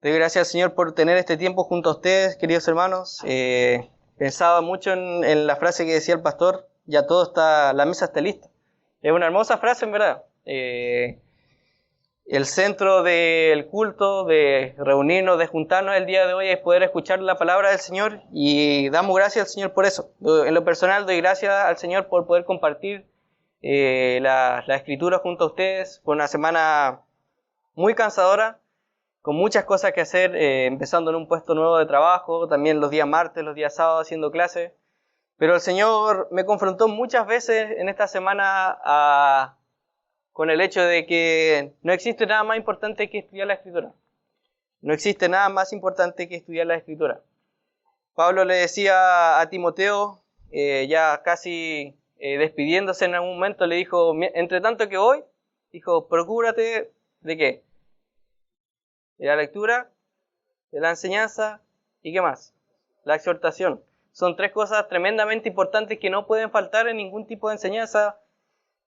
Doy gracias al Señor por tener este tiempo junto a ustedes, queridos hermanos. Pensaba mucho en la frase que decía el pastor, ya todo está, la mesa está lista. Es una hermosa frase, en verdad. El centro del culto, de reunirnos, de juntarnos el día de hoy es poder escuchar la palabra del Señor y damos gracias al Señor por eso. En lo personal doy gracias al Señor por poder compartir la escritura junto a ustedes. Fue una semana muy cansadora, con muchas cosas que hacer, empezando en un puesto nuevo de trabajo, también los días martes, los días sábados haciendo clases. Pero el Señor me confrontó muchas veces en esta semana con el hecho de que no existe nada más importante que estudiar la Escritura. No existe nada más importante que estudiar la Escritura. Pablo le decía a Timoteo, ya casi despidiéndose en algún momento, le dijo, entre tanto que voy, dijo, procúrate ¿de qué? De la lectura, de la enseñanza y ¿qué más? La exhortación. Son tres cosas tremendamente importantes que no pueden faltar en ningún tipo de enseñanza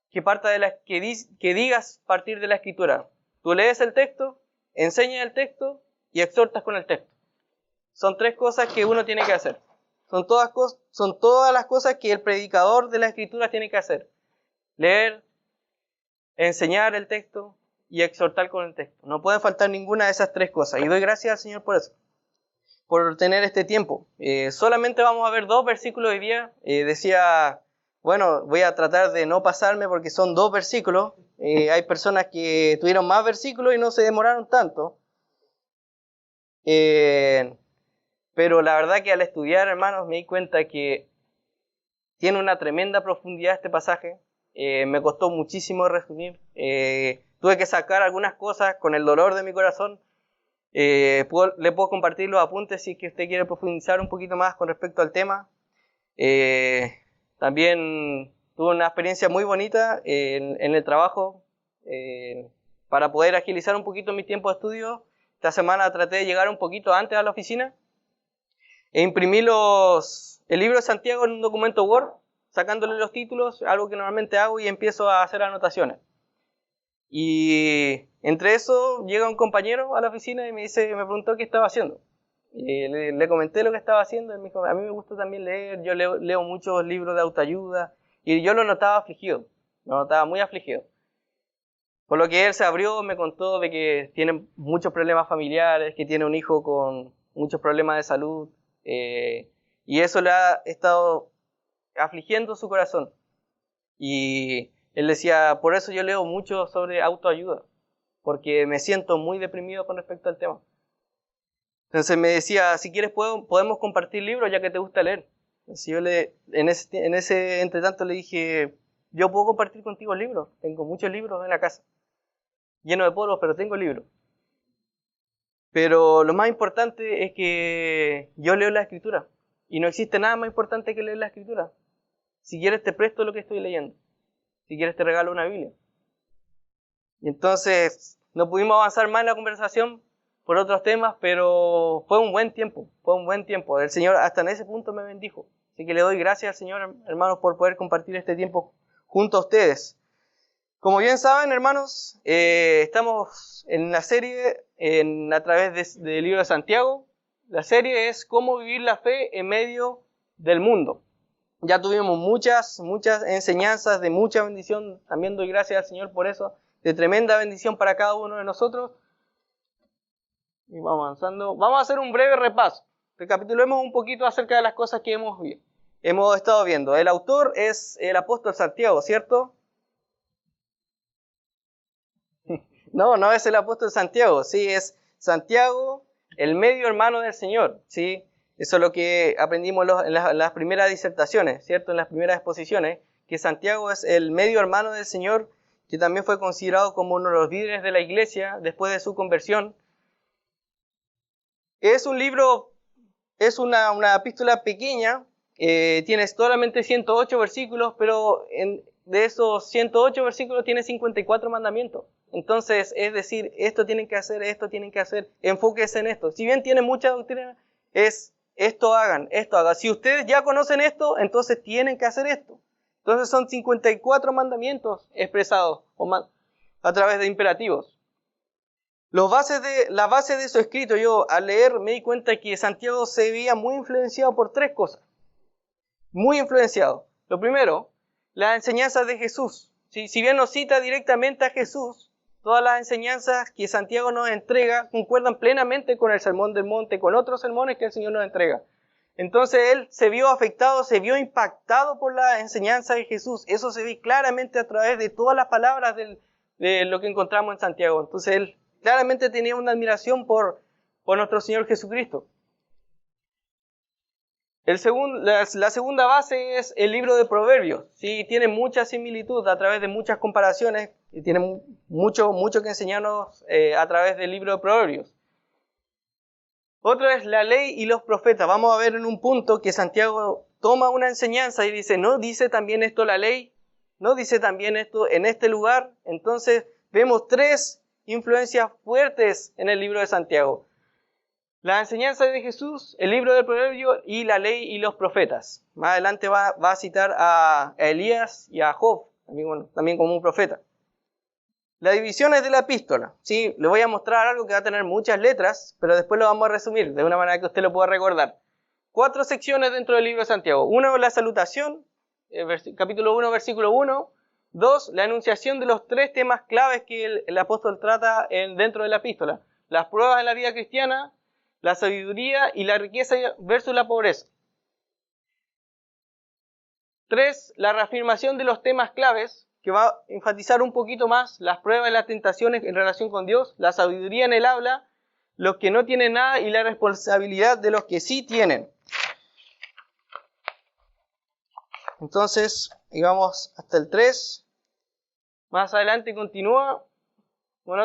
que parta de que digas partir de la Escritura. Tú lees el texto, enseñas el texto y exhortas con el texto. Son tres cosas que uno tiene que hacer. Son todas las cosas que el predicador de la Escritura tiene que hacer. Leer, enseñar el texto y exhortar con el texto. No pueden faltar ninguna de esas tres cosas. Y doy gracias al Señor por eso, por tener este tiempo. Solamente vamos a ver 2 versículos hoy día. Decía, bueno, voy a tratar de no pasarme porque son 2 versículos. Hay personas que tuvieron más versículos y no se demoraron tanto. Pero la verdad que al estudiar, hermanos, me di cuenta que tiene una tremenda profundidad este pasaje. Me costó muchísimo resumir. Tuve que sacar algunas cosas con el dolor de mi corazón. Le puedo compartir los apuntes si es que usted quiere profundizar un poquito más con respecto al tema. También tuve una experiencia muy bonita en el trabajo para poder agilizar un poquito mi tiempo de estudio. Esta semana traté de llegar un poquito antes a la oficina e imprimí el libro de Santiago en un documento Word, sacándole los títulos, algo que normalmente hago, y empiezo a hacer anotaciones. Y entre eso llega un compañero a la oficina y me preguntó qué estaba haciendo. Y le comenté lo que estaba haciendo y me dijo, a mí me gusta también leer, yo leo muchos libros de autoayuda, y yo lo notaba afligido, lo notaba muy afligido. Por lo que él se abrió, me contó de que tiene muchos problemas familiares, que tiene un hijo con muchos problemas de salud, y eso le ha estado afligiendo su corazón. Y él decía, por eso yo leo mucho sobre autoayuda, porque me siento muy deprimido con respecto al tema. Entonces me decía, si quieres podemos compartir libros ya que te gusta leer. Entonces yo en ese entretanto le dije, yo puedo compartir contigo libros, tengo muchos libros en la casa, llenos de polvo, pero tengo libros. Pero lo más importante es que yo leo la Escritura, y no existe nada más importante que leer la Escritura. Si quieres te presto lo que estoy leyendo, si quieres te regalo una Biblia. Y entonces no pudimos avanzar más en la conversación por otros temas, pero fue un buen tiempo. El Señor hasta en ese punto me bendijo. Así que le doy gracias al Señor, hermanos, por poder compartir este tiempo junto a ustedes. Como bien saben, hermanos, estamos en la serie a través del libro de Santiago. La serie es Cómo vivir la fe en medio del mundo. Ya tuvimos muchas enseñanzas de mucha bendición. También doy gracias al Señor por eso, de tremenda bendición para cada uno de nosotros. Y vamos avanzando. Vamos a hacer un breve repaso. Recapitulemos un poquito acerca de las cosas que hemos estado viendo. El autor es el apóstol Santiago, ¿cierto? No es el apóstol Santiago, sí, es Santiago, el medio hermano del Señor, ¿sí? Eso es lo que aprendimos en las primeras disertaciones, ¿cierto? En las primeras exposiciones, que Santiago es el medio hermano del Señor, que también fue considerado como uno de los líderes de la iglesia después de su conversión. Es un libro, es una epístola pequeña, tiene solamente 108 versículos, pero de esos 108 versículos tiene 54 mandamientos. Entonces, es decir, esto tienen que hacer, enfóquense en esto. Si bien tiene mucha doctrina, es esto hagan. Si ustedes ya conocen esto, entonces tienen que hacer esto. Entonces son 54 mandamientos expresados a través de imperativos. La base de su escrito, yo al leer me di cuenta que Santiago se veía muy influenciado por tres cosas. Muy influenciado. Lo primero, las enseñanzas de Jesús. Si bien no cita directamente a Jesús, todas las enseñanzas que Santiago nos entrega concuerdan plenamente con el Sermón del Monte, con otros sermones que el Señor nos entrega. Entonces él se vio afectado, se vio impactado por la enseñanza de Jesús. Eso se ve claramente a través de todas las palabras de lo que encontramos en Santiago. Entonces él claramente tenía una admiración por nuestro Señor Jesucristo. La segunda base es el libro de Proverbios. Sí, tiene mucha similitud a través de muchas comparaciones y tiene mucho que enseñarnos a través del libro de Proverbios. Otra es la ley y los profetas. Vamos a ver en un punto que Santiago toma una enseñanza y dice, ¿no dice también esto la ley? ¿No dice también esto en este lugar? Entonces vemos tres influencias fuertes en el libro de Santiago. La enseñanza de Jesús, el libro del Proverbio y la ley y los profetas. Más adelante va a citar a Elías y a Job, también como un profeta. Las divisiones de la epístola. Sí, le voy a mostrar algo que va a tener muchas letras, pero después lo vamos a resumir de una manera que usted lo pueda recordar. 4 secciones dentro del libro de Santiago. 1, la salutación, capítulo 1, versículo 1. 2, la enunciación de los 3 temas claves que el apóstol trata dentro de la epístola. Las pruebas en la vida cristiana, la sabiduría y la riqueza versus la pobreza. 3, la reafirmación de los temas claves, que va a enfatizar un poquito más las pruebas y las tentaciones en relación con Dios, la sabiduría en el habla, los que no tienen nada y la responsabilidad de los que sí tienen. Entonces, digamos hasta el 3. Más adelante continúa con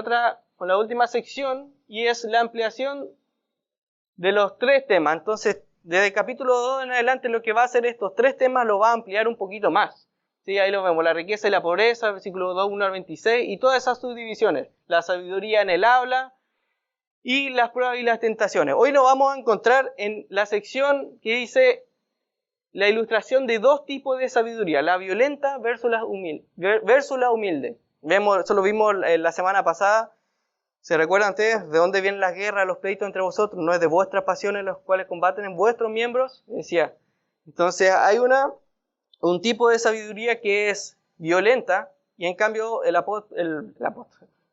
la última sección y es la ampliación de los 3 temas. Entonces, desde el capítulo 2 en adelante lo que va a hacer estos 3 temas lo va a ampliar un poquito más. Sí, ahí lo vemos, la riqueza y la pobreza, versículo 2, 1 al 26, y todas esas subdivisiones, la sabiduría en el habla y las pruebas y las tentaciones. Hoy nos vamos a encontrar en la sección que dice la ilustración de 2 tipos de sabiduría, la violenta versus la humilde. Eso lo vimos la semana pasada. ¿Se recuerdan ustedes de dónde vienen las guerras, los pleitos entre vosotros? ¿No es de vuestras pasiones los cuales combaten en vuestros miembros? Decía. Entonces hay un tipo de sabiduría que es violenta y en cambio el apóstol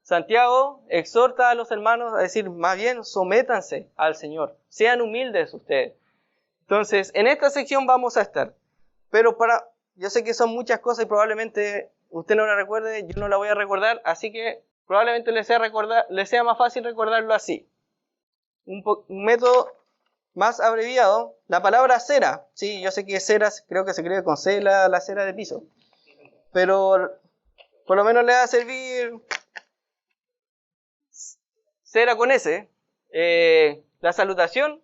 Santiago exhorta a los hermanos a decir, más bien sométanse al Señor, sean humildes ustedes. Entonces en esta sección vamos a estar, pero yo sé que son muchas cosas y probablemente usted no la recuerde, yo no la voy a recordar, así que probablemente le sea más fácil recordarlo así. Un método más abreviado, la palabra cera. Sí, yo sé que cera creo que se escribe con C la cera de piso. Pero por lo menos le va a servir cera con S. La salutación,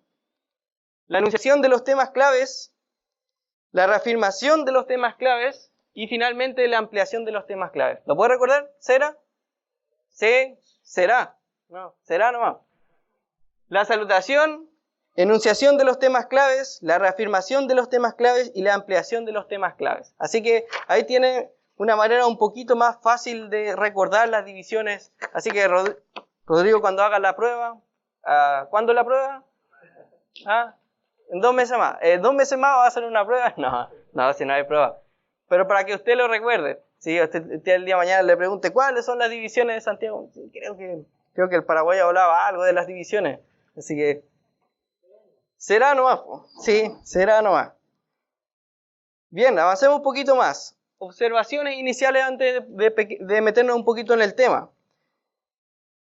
la enunciación de los temas claves, la reafirmación de los temas claves y finalmente la ampliación de los temas claves. ¿Lo puede recordar? ¿Cera? Será. No, será nomás. La salutación, enunciación de los temas claves, la reafirmación de los temas claves y la ampliación de los temas claves. Así que ahí tiene una manera un poquito más fácil de recordar las divisiones. Así que Rodrigo, cuando haga la prueba, ¿cuándo la prueba? En 2 meses más. ¿En 2 meses más va a hacer una prueba? No, si no hay prueba. Pero para que usted lo recuerde. Si usted el día de mañana le pregunte ¿cuáles son las divisiones de Santiago? Creo que el paraguayo hablaba algo de las divisiones. Así que será nomás. Sí, será nomás. Bien, avancemos un poquito más. Observaciones iniciales antes de meternos un poquito en el tema.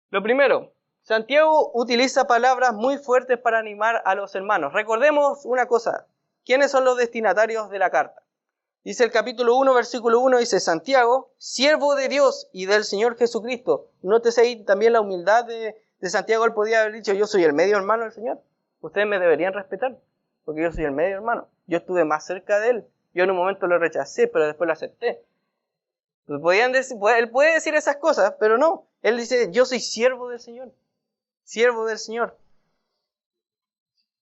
Lo primero, Santiago utiliza palabras muy fuertes para animar a los hermanos. Recordemos una cosa. ¿Quiénes son los destinatarios de la carta? Dice el capítulo 1, versículo 1, dice Santiago, siervo de Dios y del Señor Jesucristo. Nótese ahí también la humildad de Santiago. Él podía haber dicho, yo soy el medio hermano del Señor. Ustedes me deberían respetar, porque yo soy el medio hermano. Yo estuve más cerca de él. Yo en un momento lo rechacé, pero después lo acepté. Él puede decir esas cosas, pero no. Él dice, yo soy siervo del Señor. Siervo del Señor.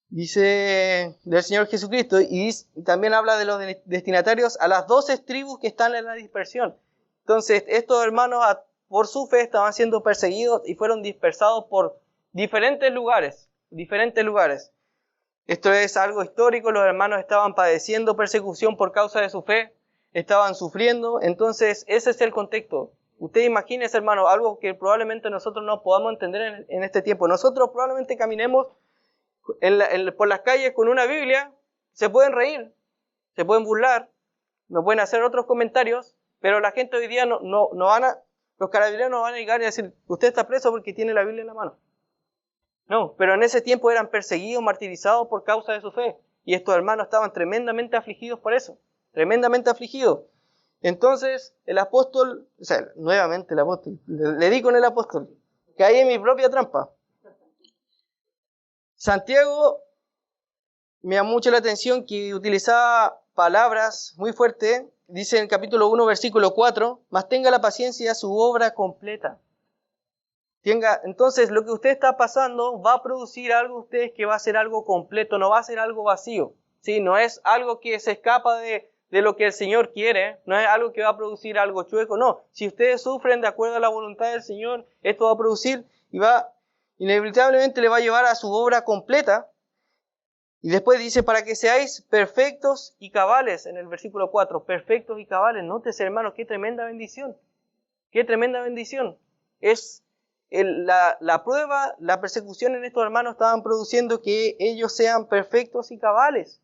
Dice del Señor Jesucristo y también habla de los destinatarios a las 12 tribus que están en la dispersión. Entonces, estos hermanos por su fe estaban siendo perseguidos y fueron dispersados por diferentes lugares. Esto es algo histórico, los hermanos estaban padeciendo persecución por causa de su fe, estaban sufriendo, entonces ese es el contexto. Usted imagínese, hermano, algo que probablemente nosotros no podamos entender en este tiempo. Nosotros probablemente caminemos por las calles con una Biblia, se pueden reír, se pueden burlar, nos pueden hacer otros comentarios, pero la gente hoy día los carabineros no van a llegar y decir, usted está preso porque tiene la Biblia en la mano. No, pero en ese tiempo eran perseguidos, martirizados por causa de su fe. Y estos hermanos estaban tremendamente afligidos por eso. Tremendamente afligidos. Entonces, el apóstol, nuevamente el apóstol, le di con el apóstol, caí en mi propia trampa. Santiago me llamó mucho la atención que utilizaba palabras muy fuertes. Dice en el capítulo 1, versículo 4, mas tenga la paciencia su obra completa. Entonces, lo que usted está pasando va a producir algo usted que va a ser algo completo, no va a ser algo vacío. ¿Sí? No es algo que se escapa de lo que el Señor quiere, no es algo que va a producir algo chueco, no. Si ustedes sufren de acuerdo a la voluntad del Señor, esto va a producir y inevitablemente le va a llevar a su obra completa. Y después dice, para que seáis perfectos y cabales, en el versículo 4, perfectos y cabales. Nótese, hermanos, qué tremenda bendición. Qué tremenda bendición. La prueba, la persecución en estos hermanos estaban produciendo que ellos sean perfectos y cabales.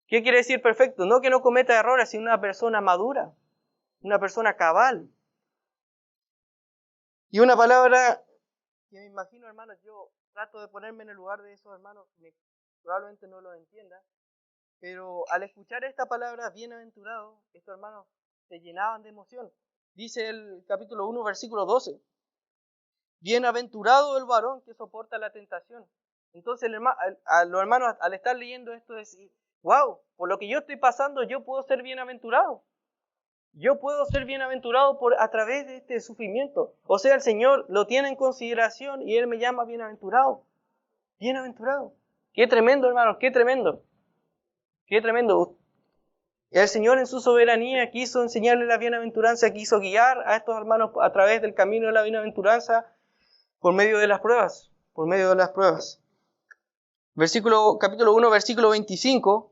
¿Qué quiere decir perfecto? No que no cometa errores, sino una persona madura, una persona cabal. Y una palabra que me imagino, hermanos, yo trato de ponerme en el lugar de esos hermanos, probablemente no lo entiendan, pero al escuchar esta palabra, bienaventurado, estos hermanos se llenaban de emoción. Dice el capítulo 1, versículo 12. Bienaventurado el varón que soporta la tentación. Entonces a los hermanos al estar leyendo esto decir, wow, por lo que yo estoy pasando yo puedo ser bienaventurado. Yo puedo ser bienaventurado a través de este sufrimiento. O sea, el Señor lo tiene en consideración y Él me llama bienaventurado. Bienaventurado. Qué tremendo, hermanos, qué tremendo. Qué tremendo. El Señor en su soberanía quiso enseñarle la bienaventuranza, quiso guiar a estos hermanos a través del camino de la bienaventuranza por medio de las pruebas. Por medio de las pruebas. Capítulo 1, versículo 25.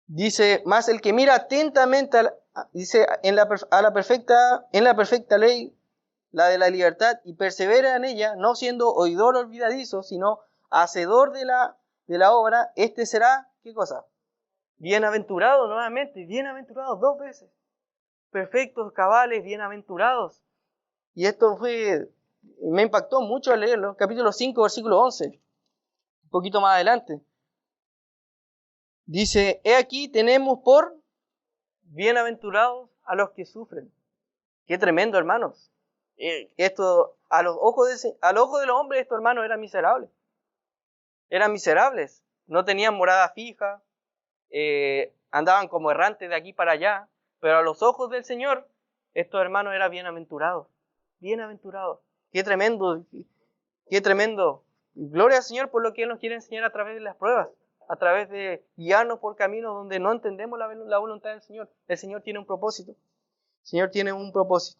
Dice, mas el que mira atentamente en la perfecta ley, la de la libertad, y persevera en ella, no siendo oidor olvidadizo, sino hacedor de la obra, este será, ¿qué cosa? Bienaventurado nuevamente, bienaventurado 2 veces. Perfectos, cabales, bienaventurados. Y esto me impactó mucho al leerlo, capítulo 5, versículo 11, un poquito más adelante. Dice, he aquí tenemos por bienaventurados a los que sufren. Qué tremendo, hermanos. Esto, a los ojos de los hombres, estos hermanos eran miserables. Eran miserables. No tenían morada fija. Andaban como errantes de aquí para allá. Pero a los ojos del Señor, estos hermanos eran bienaventurados. Bienaventurados. Qué tremendo. Qué tremendo. Gloria al Señor por lo que Él nos quiere enseñar a través de las pruebas. A través de guiarnos por caminos donde no entendemos la voluntad del Señor. El Señor tiene un propósito. El Señor tiene un propósito.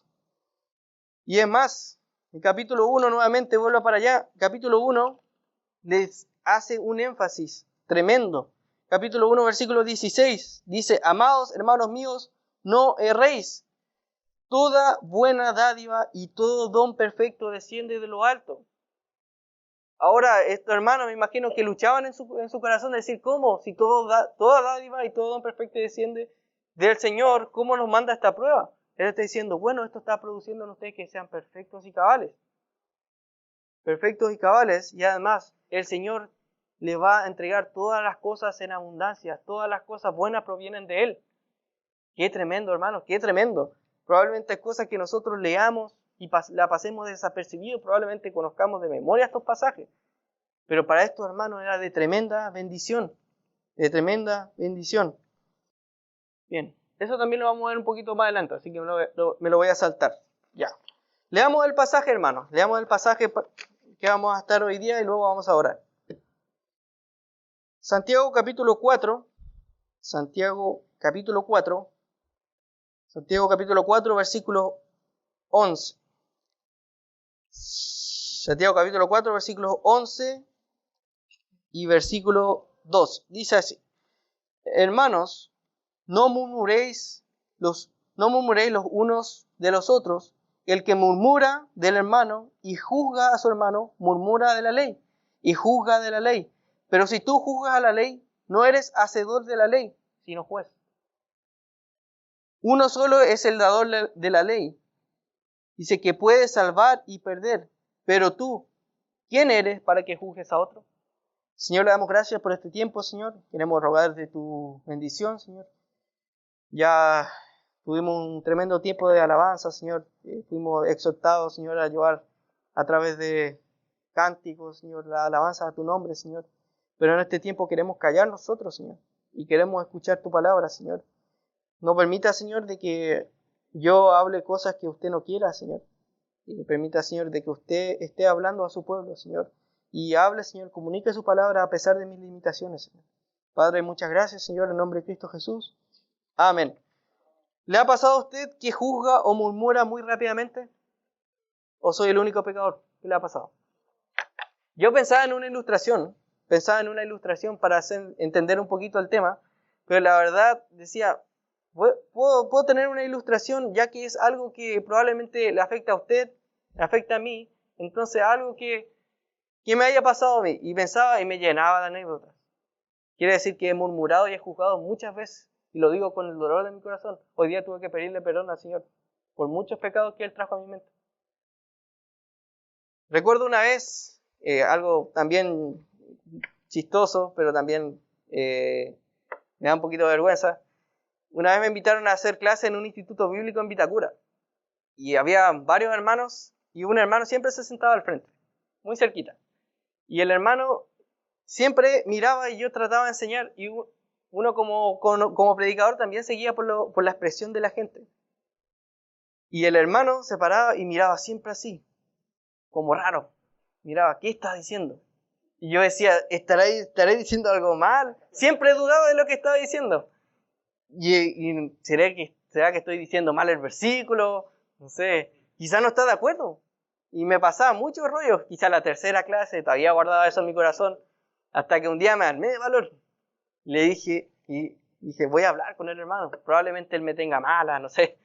Y es más, en capítulo 1, nuevamente vuelvo para allá, capítulo 1 les hace un énfasis tremendo. Capítulo 1, versículo 16, dice, amados hermanos míos, no erréis. Toda buena dádiva y todo don perfecto desciende de lo alto. Ahora, estos hermanos me imagino que luchaban en su corazón de decir, ¿cómo? Si toda dádiva y todo don perfecto desciende del Señor, ¿cómo nos manda esta prueba? Él está diciendo, bueno, esto está produciendo en ustedes que sean perfectos y cabales. Perfectos y cabales, y además el Señor le va a entregar todas las cosas en abundancia, todas las cosas buenas provienen de Él. Qué tremendo, hermanos, qué tremendo. Probablemente hay cosas que nosotros leamos y la pasemos desapercibido, probablemente conozcamos de memoria estos pasajes. Pero para estos hermanos era de tremenda bendición, de tremenda bendición. Bien, eso también lo vamos a ver un poquito más adelante, así que me lo voy a saltar. Ya. Leamos el pasaje, hermanos, leamos el pasaje que vamos a estar hoy día y luego vamos a orar. Santiago capítulo 4, versículo 11. Santiago capítulo 4, versículos 11 y versículo 2. Dice así: Hermanos, no murmuréis los unos de los otros. El que murmura del hermano y juzga a su hermano, murmura de la ley y juzga de la ley. Pero si tú juzgas a la ley, no eres hacedor de la ley, sino juez. Uno solo es el dador de la ley. Dice que puede salvar y perder. Pero tú, ¿quién eres para que juzgues a otro? Señor, le damos gracias por este tiempo, Señor. Queremos rogar de tu bendición, Señor. Ya tuvimos un tremendo tiempo de alabanza, Señor. Fuimos exhortados, Señor, a llevar a través de cánticos, Señor, la alabanza a tu nombre, Señor. Pero en este tiempo queremos callar nosotros, Señor. Y queremos escuchar tu palabra, Señor. No permita, Señor, de que yo hable cosas que usted no quiera, Señor. Y permita, Señor, de que usted esté hablando a su pueblo, Señor. Y hable, Señor, comunique su palabra a pesar de mis limitaciones, Señor. Padre, muchas gracias, Señor, en nombre de Cristo Jesús. Amén. ¿Le ha pasado a usted que juzga o murmura muy rápidamente? ¿O soy el único pecador? ¿Qué le ha pasado? Yo pensaba en una ilustración para entender un poquito el tema, pero la verdad decía, puedo tener una ilustración ya que es algo que probablemente le afecta a usted, le afecta a mí, entonces algo que me haya pasado a mí, y pensaba y me llenaba de anécdotas. Quiere decir que he murmurado y he juzgado muchas veces, y lo digo con el dolor de mi corazón. Hoy día tuve que pedirle perdón al Señor por muchos pecados que Él trajo a mi mente. Recuerdo una vez, algo también chistoso, pero también me da un poquito de vergüenza. Una vez me invitaron a hacer clase en un instituto bíblico en Vitacura. Y había varios hermanos, y un hermano siempre se sentaba al frente, muy cerquita. Y el hermano siempre miraba y yo trataba de enseñar, y uno como predicador también seguía por la expresión de la gente. Y el hermano se paraba y miraba siempre así, como raro. Miraba, ¿qué estás diciendo? Y yo decía, ¿estaré diciendo algo mal? Siempre he dudado de lo que estaba diciendo. Y ¿será que estoy diciendo mal el versículo? No sé, quizá no está de acuerdo. Y me pasaba muchos rollos, quizá la tercera clase, todavía guardaba eso en mi corazón, hasta que un día me armé de valor. Le dije, voy a hablar con el hermano, probablemente él me tenga mala, no sé,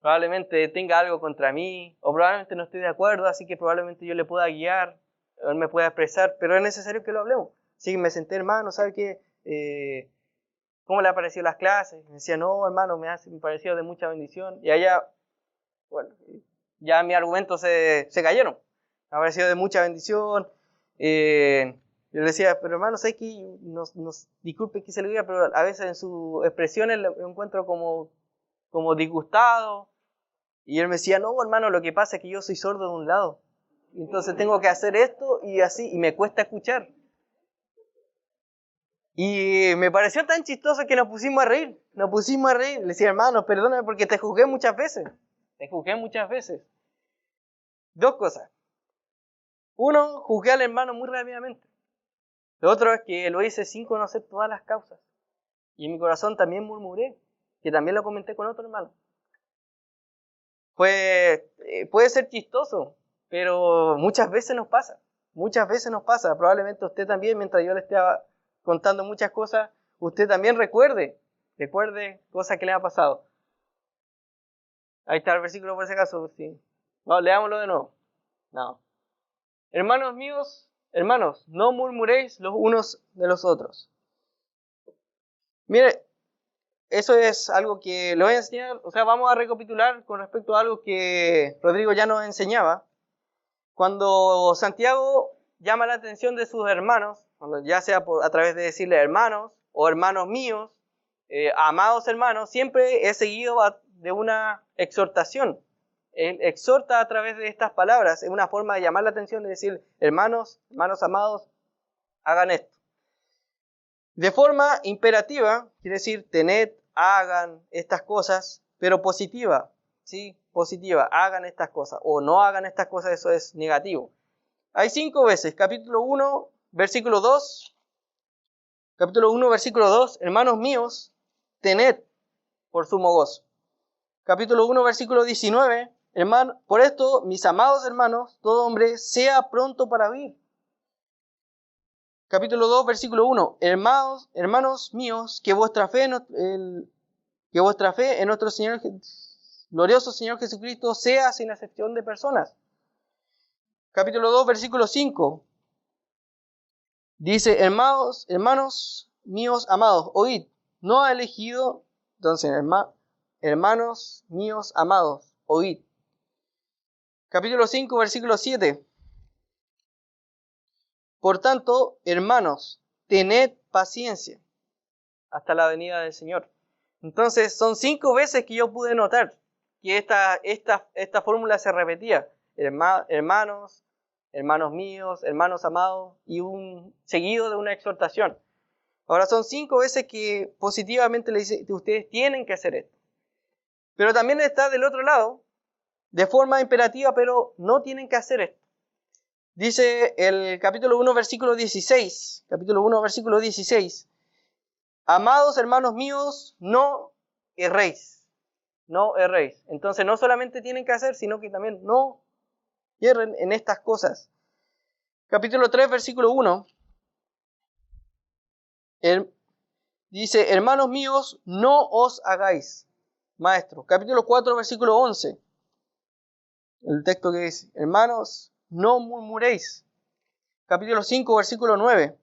probablemente tenga algo contra mí, o probablemente no estoy de acuerdo, así que probablemente yo le pueda guiar, él me pueda expresar, pero es necesario que lo hablemos. Así que me senté, hermano, ¿sabe qué? ¿Cómo le ha parecido las clases? Me decía, no, hermano, me pareció de mucha bendición. Y allá, bueno, ya mis argumentos se cayeron. Me ha parecido de mucha bendición. Yo le decía, pero hermano, sé que disculpe que se lo diga, pero a veces en sus expresiones lo encuentro como disgustado. Y él me decía, no, hermano, lo que pasa es que yo soy sordo de un lado. Entonces tengo que hacer esto y así, y me cuesta escuchar. Y me pareció tan chistoso que nos pusimos a reír. Le decía, hermano, perdóname porque te juzgué muchas veces. Dos cosas. Uno, juzgué al hermano muy rápidamente. Lo otro es que lo hice sin conocer todas las causas. Y en mi corazón también murmuré, que también lo comenté con otro hermano. Pues puede ser chistoso, pero muchas veces nos pasa. Probablemente usted también, mientras yo le esté contando muchas cosas, usted también recuerde cosas que le han pasado. Ahí está el versículo por ese caso. Sí. No, leámoslo de nuevo. No. Hermanos míos, no murmuréis los unos de los otros. Mire, eso es algo que le voy a enseñar, vamos a recapitular con respecto a algo que Rodrigo ya nos enseñaba. Cuando Santiago llama la atención de sus hermanos, ya sea a través de decirle hermanos o hermanos míos, amados hermanos, siempre es seguido de una exhortación. Él exhorta a través de estas palabras, es una forma de llamar la atención, de decir, hermanos amados, hagan esto. De forma imperativa, quiere decir, tened, hagan estas cosas, pero positiva, ¿sí? Positiva, hagan estas cosas, o no hagan estas cosas, eso es negativo. Hay 5 veces, capítulo 1, versículo 2, hermanos míos, tened por sumo gozo. Capítulo 1, versículo 19, Por esto, mis amados hermanos, todo hombre sea pronto para oír. Capítulo 2, versículo 1. Hermanos míos, que vuestra fe en nuestro Señor, glorioso Señor Jesucristo sea sin acepción de personas. Capítulo 2, versículo 5. Dice, hermanos míos amados, oíd, no ha elegido, entonces, hermanos míos amados, oíd. Capítulo 5, versículo 7. Por tanto, hermanos, tened paciencia hasta la venida del Señor. Entonces, son 5 veces que yo pude notar que esta fórmula se repetía. Hermanos míos, hermanos amados, y seguido de una exhortación. Ahora, son 5 veces que positivamente le dice que ustedes tienen que hacer esto. Pero también está del otro lado, de forma imperativa, pero no tienen que hacer esto. Dice el capítulo 1, versículo 16. Capítulo 1, versículo 16. Amados hermanos míos, no erréis. No erréis. Entonces, no solamente tienen que hacer, sino que también no erren en estas cosas. Capítulo 3, versículo 1. Dice, hermanos míos, no os hagáis maestros. Capítulo 4, versículo 11. El texto que dice, hermanos, no murmuréis. Capítulo 5, versículo 9.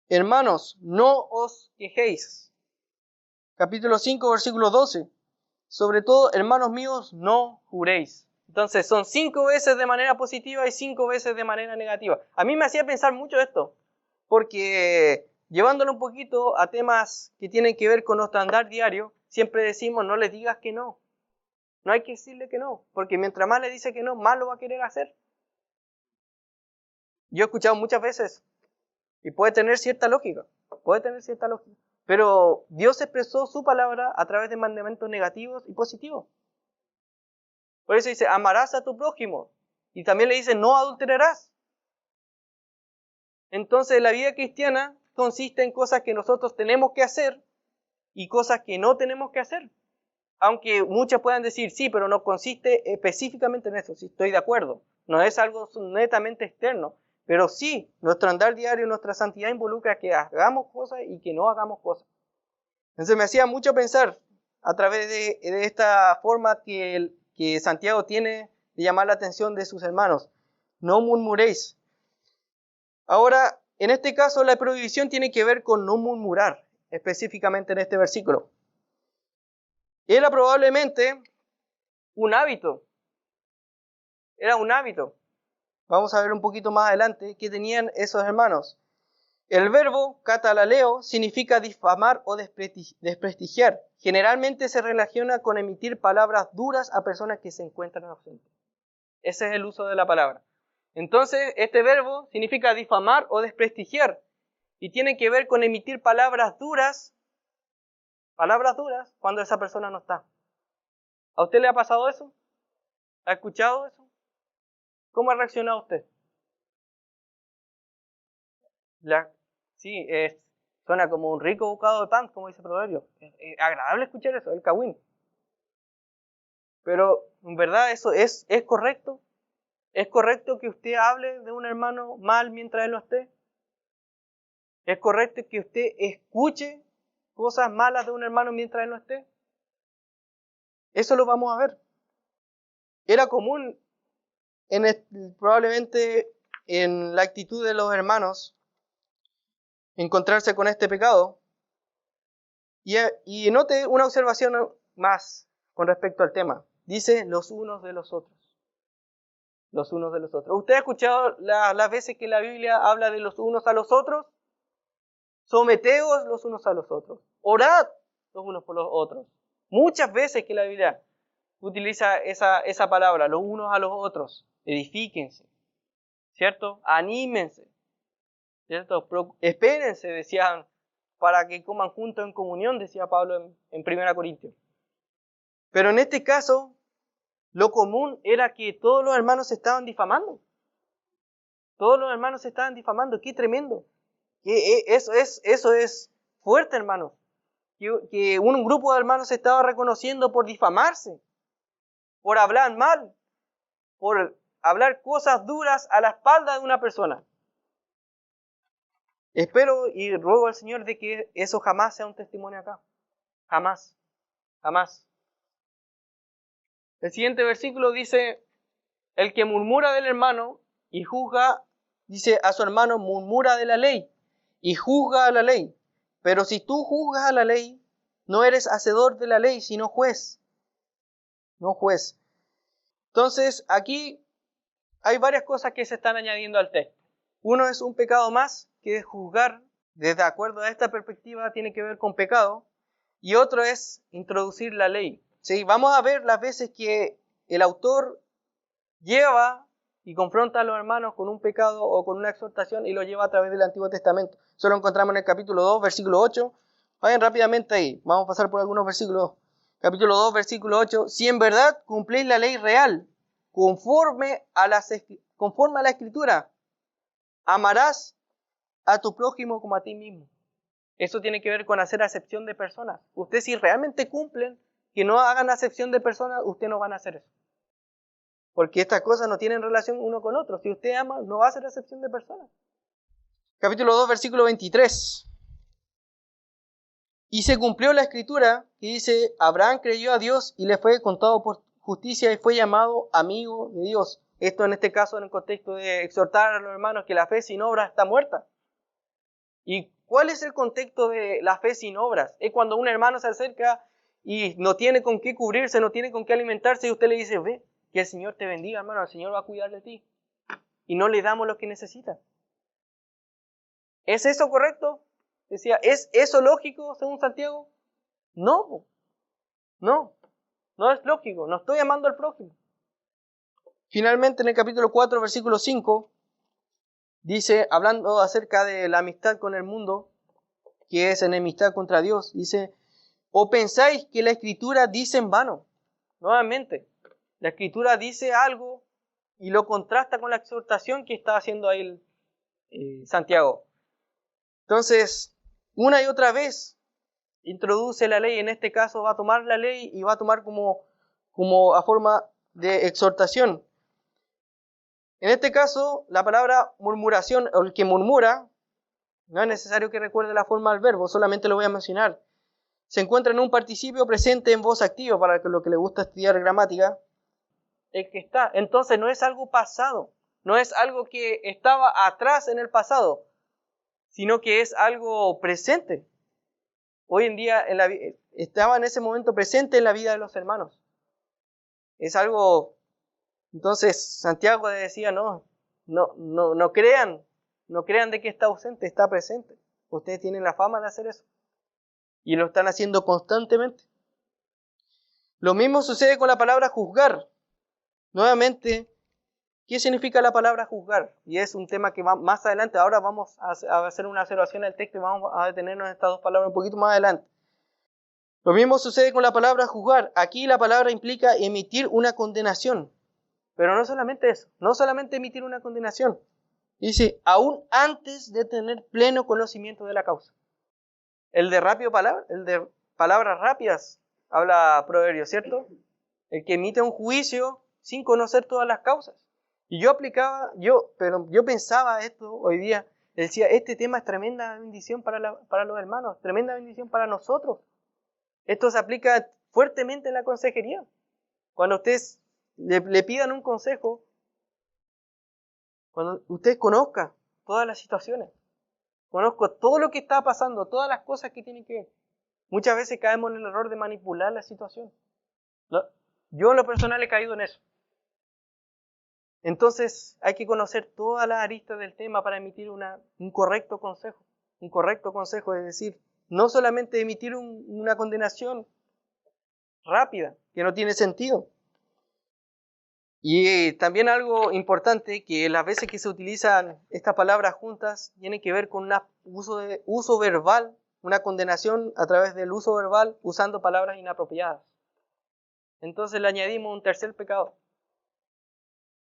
Hermanos, no os quejéis. Capítulo 5, versículo 12. Sobre todo, hermanos míos, no juréis. Entonces, son 5 veces de manera positiva y 5 veces de manera negativa. A mí me hacía pensar mucho esto, porque llevándolo un poquito a temas que tienen que ver con nuestro andar diario, siempre decimos, no le digas que no. No hay que decirle que no, porque mientras más le dice que no, más lo va a querer hacer. Yo he escuchado muchas veces, y puede tener cierta lógica, pero Dios expresó su palabra a través de mandamientos negativos y positivos. Por eso dice, amarás a tu prójimo, y también le dice, no adulterarás. Entonces la vida cristiana consiste en cosas que nosotros tenemos que hacer y cosas que no tenemos que hacer. Aunque muchos puedan decir, sí, pero no consiste específicamente en eso, sí, estoy de acuerdo. No es algo netamente externo, pero sí, nuestro andar diario, nuestra santidad involucra que hagamos cosas y que no hagamos cosas. Entonces me hacía mucho pensar a través de esta forma que Santiago tiene de llamar la atención de sus hermanos. No murmuréis. Ahora, en este caso, la prohibición tiene que ver con no murmurar, específicamente en este versículo. Era probablemente un hábito. Era un hábito. Vamos a ver un poquito más adelante qué tenían esos hermanos. El verbo catalaleo significa difamar o desprestigiar. Generalmente se relaciona con emitir palabras duras a personas que se encuentran ausentes. Ese es el uso de la palabra. Entonces, este verbo significa difamar o desprestigiar y tiene que ver con emitir palabras duras cuando esa persona no está. ¿A usted le ha pasado eso? ¿Ha escuchado eso? ¿Cómo ha reaccionado usted? Sí, suena como un rico bocado de pan, como dice el proverbio. Es agradable escuchar eso, el cagüín. Pero, ¿en verdad eso es correcto? ¿Es correcto que usted hable de un hermano mal mientras él no esté? ¿Es correcto que usted escuche cosas malas de un hermano mientras él no esté? Eso lo vamos a ver. Era común probablemente en la actitud de los hermanos encontrarse con este pecado. Y note una observación más con respecto al tema. Dice los unos de los otros. Los unos de los otros. ¿Usted ha escuchado las veces que la Biblia habla de los unos a los otros? Someteos los unos a los otros. Orad los unos por los otros. Muchas veces que la Biblia utiliza esa palabra, los unos a los otros. Edifíquense, ¿cierto? Anímense, ¿cierto? Espérense, decían, para que coman juntos en comunión, decía Pablo en 1 Corintios. Pero en este caso, lo común era que todos los hermanos se estaban difamando. Todos los hermanos se estaban difamando. ¡Qué tremendo! Eso es fuerte, hermanos. Que un grupo de hermanos se estaba reconociendo por difamarse. por hablar mal, por hablar cosas duras a la espalda de una persona. Espero y ruego al Señor de que eso jamás sea un testimonio acá. Jamás, jamás. El siguiente versículo dice, el que murmura del hermano y juzga, dice a su hermano, murmura de la ley y juzga a la ley. Pero si tú juzgas a la ley, no eres hacedor de la ley, sino juez. No juez. Entonces, aquí hay varias cosas que se están añadiendo al texto. Uno es un pecado más, que es juzgar. Desde acuerdo a esta perspectiva tiene que ver con pecado. Y otro es introducir la ley. ¿Sí? Vamos a ver las veces que el autor lleva y confronta a los hermanos con un pecado o con una exhortación y lo lleva a través del Antiguo Testamento. Eso lo encontramos en el capítulo 2, versículo 8. Vayan rápidamente ahí. Vamos a pasar por algunos versículos. Capítulo 2, versículo 8. Si en verdad cumplís la ley real, conforme a la Escritura, amarás a tu prójimo como a ti mismo. Eso tiene que ver con hacer acepción de personas. Ustedes si realmente cumplen, que no hagan acepción de personas, ustedes no van a hacer eso. Porque estas cosas no tienen relación uno con otro. Si usted ama, no va a hacer acepción de personas. Capítulo 2, versículo 23. Y se cumplió la escritura que dice, Abraham creyó a Dios y le fue contado por justicia y fue llamado amigo de Dios. Esto en este caso en el contexto de exhortar a los hermanos que la fe sin obras está muerta. ¿Y cuál es el contexto de la fe sin obras? Es cuando un hermano se acerca y no tiene con qué cubrirse, no tiene con qué alimentarse y usted le dice, ve, que el Señor te bendiga, hermano, el Señor va a cuidar de ti. Y no le damos lo que necesita. ¿Es eso correcto? Decía, ¿es eso lógico según Santiago? No, no es lógico, no estoy amando al prójimo. Finalmente en el capítulo 4, versículo 5, dice, hablando acerca de la amistad con el mundo, que es enemistad contra Dios, dice, ¿o pensáis que la Escritura dice en vano? Nuevamente, la Escritura dice algo y lo contrasta con la exhortación que está haciendo ahí Santiago. Entonces, una y otra vez introduce la ley, en este caso va a tomar la ley y va a tomar como a forma de exhortación. En este caso, la palabra murmuración, o el que murmura, no es necesario que recuerde la forma del verbo, solamente lo voy a mencionar. Se encuentra en un participio presente en voz activa, para lo que le gusta estudiar gramática. El que está, entonces no es algo pasado, no es algo que estaba atrás en el pasado, sino que es algo presente. Hoy en día estaba en ese momento presente en la vida de los hermanos. Es algo, entonces Santiago decía, no crean de que está ausente, está presente. Ustedes tienen la fama de hacer eso. Y lo están haciendo constantemente. Lo mismo sucede con la palabra juzgar. Nuevamente, ¿qué significa la palabra juzgar? Y es un tema que va más adelante. Ahora vamos a hacer una observación al texto y vamos a detenernos en estas dos palabras un poquito más adelante. Lo mismo sucede con la palabra juzgar. Aquí la palabra implica emitir una condenación. Pero no solamente eso, no solamente emitir una condenación. Dice, aún antes de tener pleno conocimiento de la causa. El de palabras rápidas, habla Proverbios, ¿cierto? El que emite un juicio sin conocer todas las causas. Y yo pensaba esto hoy día, decía, este tema es tremenda bendición para los hermanos, tremenda bendición para nosotros. Esto se aplica fuertemente en la consejería. Cuando ustedes le pidan un consejo, cuando usted conozca todas las situaciones, conozco todo lo que está pasando, todas las cosas que tienen que ver. Muchas veces caemos en el error de manipular la situación. Yo en lo personal he caído en eso. Entonces hay que conocer todas las aristas del tema para emitir un correcto consejo. Un correcto consejo, es decir, no solamente emitir una condenación rápida, que no tiene sentido. Y también algo importante, que las veces que se utilizan estas palabras juntas, tienen que ver con un uso verbal, una condenación a través del uso verbal, usando palabras inapropiadas. Entonces le añadimos un tercer pecado: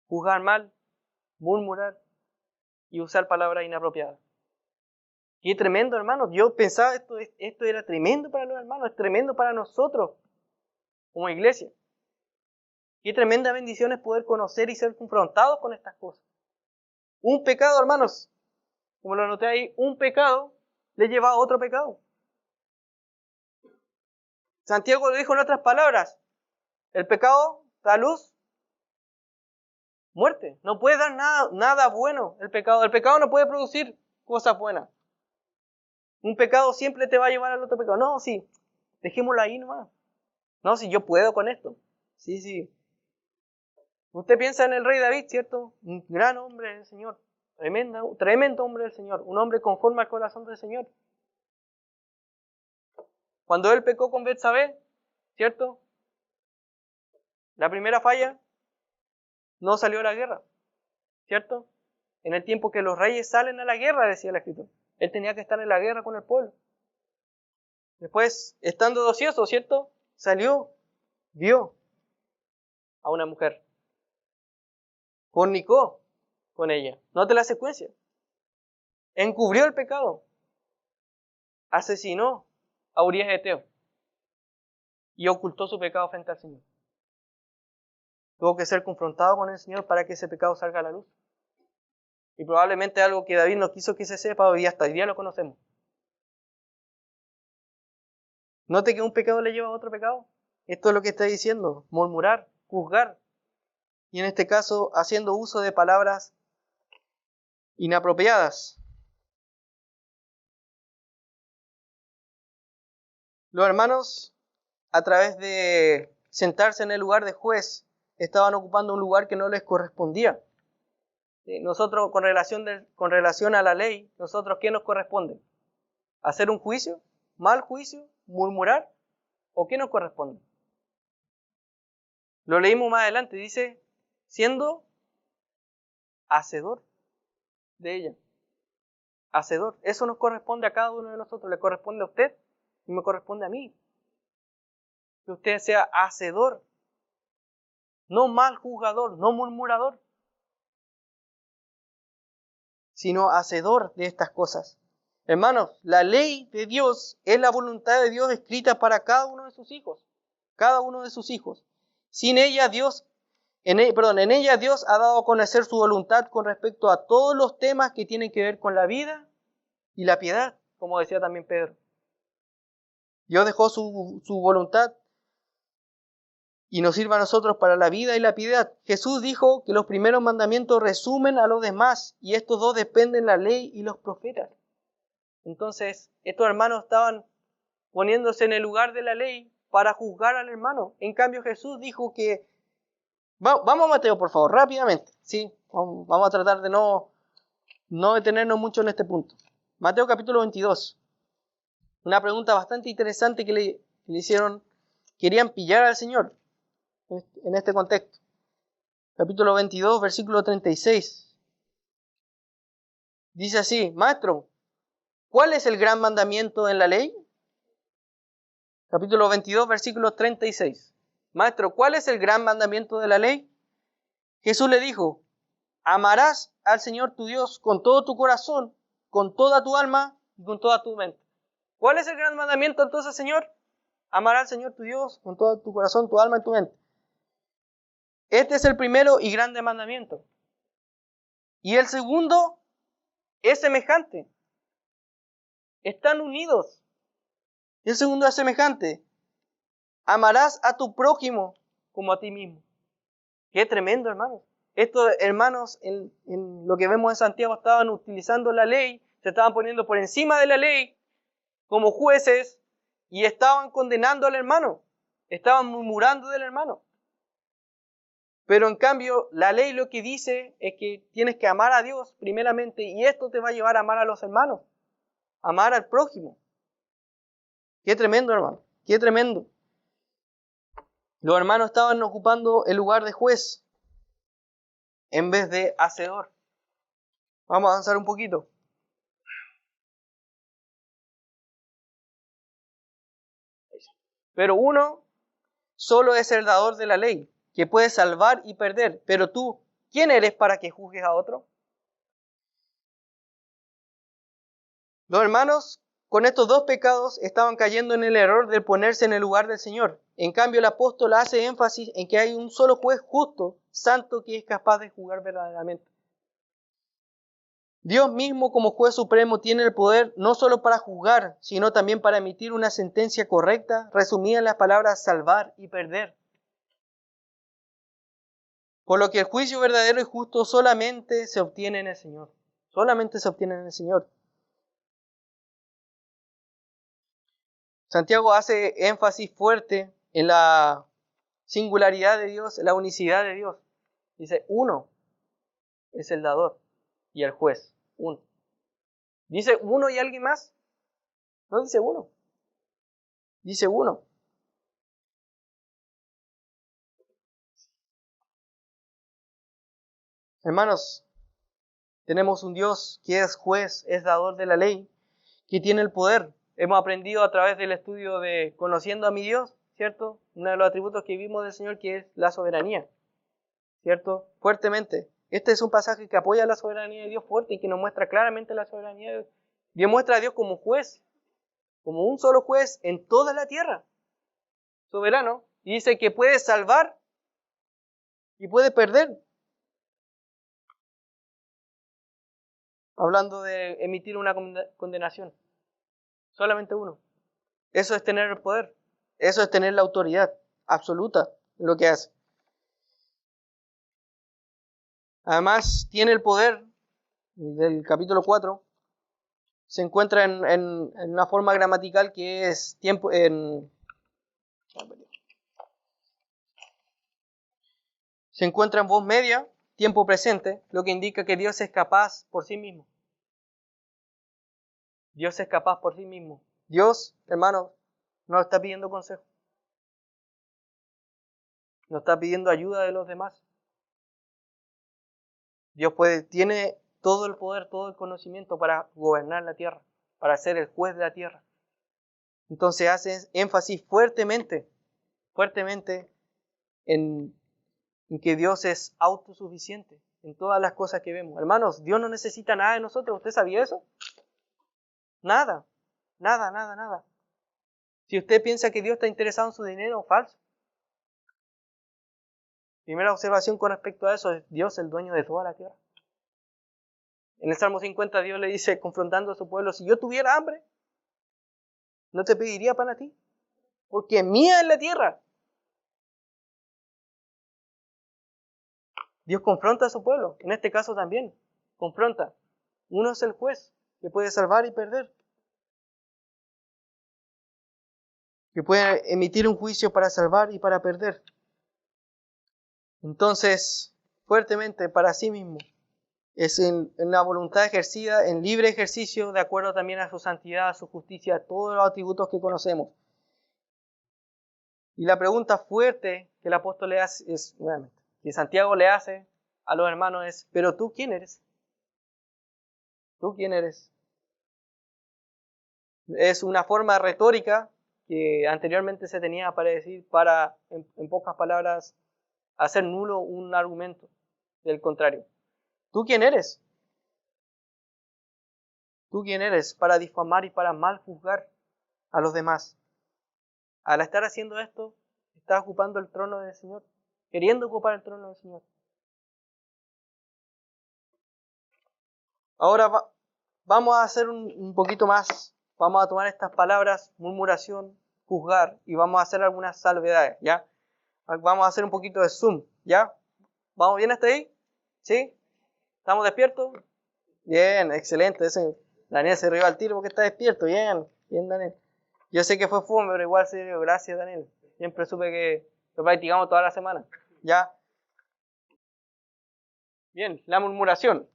juzgar mal, murmurar y usar palabras inapropiadas. Qué tremendo, hermanos. Yo pensaba esto era tremendo para los hermanos, es tremendo para nosotros como iglesia. Qué tremenda bendición es poder conocer y ser confrontados con estas cosas. Un pecado, hermanos, como lo anoté ahí, un pecado le lleva a otro pecado. Santiago lo dijo en otras palabras. El pecado da luz, muerte. No puede dar nada bueno el pecado. El pecado no puede producir cosas buenas. Un pecado siempre te va a llevar al otro pecado. No, sí, dejémoslo ahí nomás. No, si yo puedo con esto. Sí. Usted piensa en el rey David, ¿cierto? Un gran hombre del Señor. Tremendo hombre del Señor. Un hombre conforme al corazón del Señor. Cuando él pecó con Betsabé, ¿cierto? La primera falla, no salió a la guerra, ¿cierto? En el tiempo que los reyes salen a la guerra, decía la Escritura. Él tenía que estar en la guerra con el pueblo. Después, estando de ocioso, ¿cierto? Salió, vio a una mujer. Fornicó con ella. Note la secuencia. Encubrió el pecado. Asesinó a Urías Eteo. Y ocultó su pecado frente al Señor. Tuvo que ser confrontado con el Señor para que ese pecado salga a la luz. Y probablemente algo que David no quiso que se sepa y hasta hoy día lo conocemos. Note que un pecado le lleva a otro pecado. Esto es lo que está diciendo. Murmurar, juzgar. Y en este caso, haciendo uso de palabras inapropiadas. Los hermanos, a través de sentarse en el lugar de juez, estaban ocupando un lugar que no les correspondía. Nosotros, con relación a la ley, nosotros, ¿qué nos corresponde? ¿Hacer un juicio? ¿Mal juicio? ¿Murmurar? ¿O qué nos corresponde? Lo leímos más adelante, dice, siendo hacedor de ella. Hacedor. Eso nos corresponde a cada uno de nosotros. Le corresponde a usted y me corresponde a mí. Que usted sea hacedor. No mal juzgador, no murmurador, sino hacedor de estas cosas. Hermanos, la ley de Dios es la voluntad de Dios escrita para cada uno de sus hijos. Cada uno de sus hijos. Sin ella en ella Dios ha dado a conocer su voluntad con respecto a todos los temas que tienen que ver con la vida y la piedad, como decía también Pedro. Dios dejó su voluntad y nos sirve a nosotros para la vida y la piedad. Jesús dijo que los primeros mandamientos resumen a los demás y estos dos dependen de la ley y los profetas. Entonces, estos hermanos estaban poniéndose en el lugar de la ley para juzgar al hermano. En cambio, Jesús dijo que... Vamos a Mateo, por favor, rápidamente. ¿Sí? Vamos a tratar de no detenernos mucho en este punto. Mateo capítulo 22. Una pregunta bastante interesante que le hicieron. Querían pillar al Señor en este contexto. Capítulo 22, versículo 36. Dice así, Maestro, ¿cuál es el gran mandamiento en la ley? Capítulo 22, versículo 36. Maestro, ¿cuál es el gran mandamiento de la ley? Jesús le dijo, amarás al Señor tu Dios con todo tu corazón, con toda tu alma y con toda tu mente. ¿Cuál es el gran mandamiento entonces, Señor? Amar al Señor tu Dios con todo tu corazón, tu alma y tu mente. Este es el primero y grande mandamiento. Y el segundo es semejante. Están unidos. Y el segundo es semejante. Amarás a tu prójimo como a ti mismo. Qué tremendo, hermanos. Estos hermanos, en lo que vemos en Santiago, estaban utilizando la ley, se estaban poniendo por encima de la ley como jueces y estaban condenando al hermano. Estaban murmurando del hermano. Pero en cambio, la ley lo que dice es que tienes que amar a Dios primeramente y esto te va a llevar a amar a los hermanos. Amar al prójimo. Qué tremendo, hermano. Qué tremendo. Los hermanos estaban ocupando el lugar de juez en vez de hacedor. Vamos a avanzar un poquito. Pero uno solo es el dador de la ley, que puede salvar y perder. Pero tú, ¿quién eres para que juzgues a otro? Los hermanos con estos dos pecados estaban cayendo en el error de ponerse en el lugar del Señor. En cambio, el apóstol hace énfasis en que hay un solo juez justo, santo, que es capaz de juzgar verdaderamente. Dios mismo, como juez supremo, tiene el poder no solo para juzgar, sino también para emitir una sentencia correcta, resumida en las palabras salvar y perder. Por lo que el juicio verdadero y justo solamente se obtiene en el Señor. Solamente se obtiene en el Señor. Santiago hace énfasis fuerte en la singularidad de Dios, en la unicidad de Dios. Dice, uno es el dador y el juez. Uno. ¿Dice uno y alguien más? No dice uno. Dice uno. Hermanos, tenemos un Dios que es juez, es dador de la ley, que tiene el poder. Hemos aprendido a través del estudio de Conociendo a mi Dios, ¿cierto? Uno de los atributos que vimos del Señor, que es la soberanía, ¿cierto? Fuertemente. Este es un pasaje que apoya la soberanía de Dios fuerte y que nos muestra claramente la soberanía de Dios. Dios muestra a Dios como juez, como un solo juez en toda la tierra, soberano, y dice que puede salvar y puede perder. Hablando de emitir una condenación. Solamente uno. Eso es tener el poder. Eso es tener la autoridad absoluta en lo que hace. Además, tiene el poder, del capítulo 4, se encuentra en una forma gramatical que es tiempo se encuentra en voz media, tiempo presente, lo que indica que Dios es capaz por sí mismo. Dios es capaz por sí mismo. Dios, hermanos, no está pidiendo consejo. No está pidiendo ayuda de los demás. Dios tiene todo el poder, todo el conocimiento para gobernar la tierra, para ser el juez de la tierra. Entonces hace énfasis fuertemente en que Dios es autosuficiente en todas las cosas que vemos. Hermanos, Dios no necesita nada de nosotros. ¿Usted sabía eso? Nada. Si usted piensa que Dios está interesado en su dinero, falso. Primera observación con respecto a eso es Dios el dueño de toda la tierra. En el Salmo 50 Dios le dice, confrontando a su pueblo, si yo tuviera hambre, no te pediría pan a ti, porque mía es la tierra. Dios confronta a su pueblo, en este caso también, confronta. Uno es el juez, que puede salvar y perder, que puede emitir un juicio para salvar y para perder. Entonces, fuertemente para sí mismo, es en la voluntad ejercida, en libre ejercicio, de acuerdo también a su santidad, a su justicia, a todos los atributos que conocemos. Y la pregunta fuerte que el apóstol le hace es, nuevamente, que Santiago le hace a los hermanos es, ¿pero tú quién eres? ¿Tú quién eres? Es una forma retórica que anteriormente se tenía para decir, en pocas palabras, hacer nulo un argumento del contrario. ¿Tú quién eres? ¿Tú quién eres para difamar y para mal juzgar a los demás? Al estar haciendo esto, estás ocupando el trono del Señor, queriendo ocupar el trono del Señor. Ahora vamos a hacer un poquito más. Vamos a tomar estas palabras, murmuración, juzgar, y vamos a hacer algunas salvedades, ¿ya? Vamos a hacer un poquito de zoom, ¿ya? ¿Vamos bien hasta ahí? ¿Sí? ¿Estamos despiertos? Bien, excelente. Daniel se rió al tiro porque está despierto. Bien, Daniel. Yo sé que fue fome, pero igual se dio. Gracias, Daniel. Siempre supe que lo practicamos toda la semana. ¿Ya? Bien, la murmuración.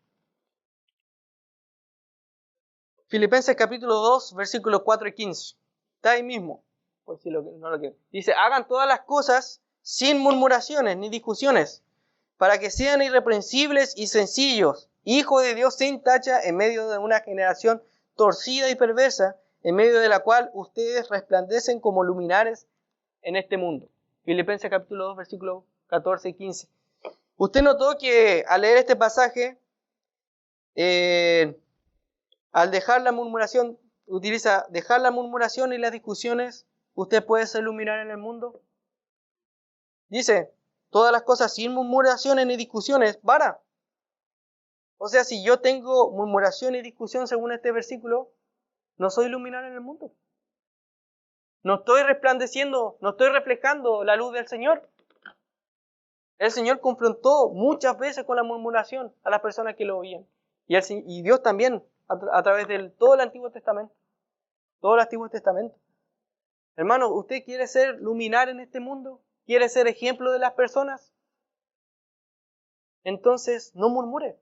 Filipenses capítulo 2, versículos 4 y 15. Está ahí mismo, por si no lo quieren. Dice, hagan todas las cosas sin murmuraciones ni discusiones, para que sean irreprensibles y sencillos, hijos de Dios sin tacha en medio de una generación torcida y perversa, en medio de la cual ustedes resplandecen como luminares en este mundo. Filipenses capítulo 2, versículos 14 y 15. Usted notó que al leer este pasaje, al dejar la murmuración, utiliza dejar la murmuración y las discusiones, usted puede ser luminario en el mundo. Dice, todas las cosas sin murmuraciones ni discusiones, vara. O sea, si yo tengo murmuración y discusión según este versículo, no soy luminario en el mundo. No estoy resplandeciendo, no estoy reflejando la luz del Señor. El Señor confrontó muchas veces con la murmuración a las personas que lo oían. Y Dios también, a través de todo el Antiguo Testamento. Todo el Antiguo Testamento. Hermano, ¿usted quiere ser luminario en este mundo? ¿Quiere ser ejemplo de las personas? Entonces, no murmure.